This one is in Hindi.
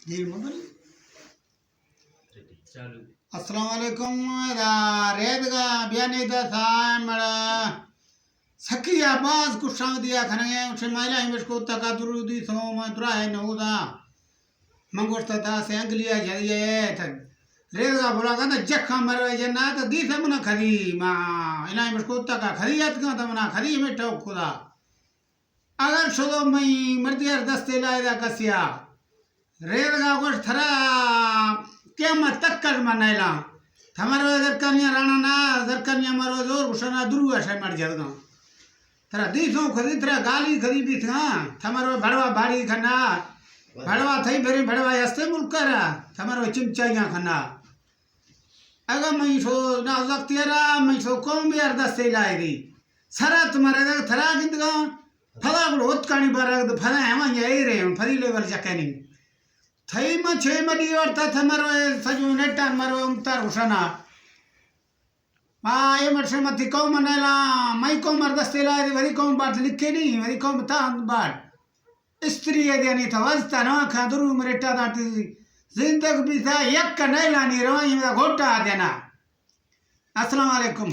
जी मोबाइल चालू अस्सलाम वालेकुम रेत का बयाने दा सामड़ सकिया बाज कुशांग दिया खने उसे माइला इमेश को तका दुरुदी सो मंत्रा है नहुदा मंगोस्ता था से अंगलिया जरिए था रेत का बोला कहता जखा मरवे जना तो दी से मना खरी मां इना इमेश को तका खरीयत का तो मना खरी में ठोक खुदा अगर शुरू मई मर्दियार दस्ते लायदा कसिया रेलगा गोश थरा केमत तक्कर मनाइला थमरो दरकनिया राणा ना दरकनिया मरो जोर घुसना दुरु है मर जदगा थरा दीसो खरी थरा गाली खरी भी था थमरो भड़वा भाड़ी खना भड़वा थई बेरे भड़वा हस्ते मुल्क कर थमरो चिमचाइया खना अगर मैं सो ना जक्तियारा मैं सो कौम भी दस्ते लाएगी सरत मरे थरा गिंदगा फला होत कानी बारग फला हम यही रे फरी लेवल जकनी थई में छे मडी वर्ता थमरो सजू नेटा मरो उमतार हुसना ये मरसे मती कौ मनेला मई को मर्दस्ते लाए वरी कौ बात लिखे नहीं वरी कौ ता बात स्त्री है देनी था वस्ता ना खादरू मरेटा दाती जिंदगी भी था एक नहीं लानी रवाई में घोटा देना अस्सलाम वालेकुम।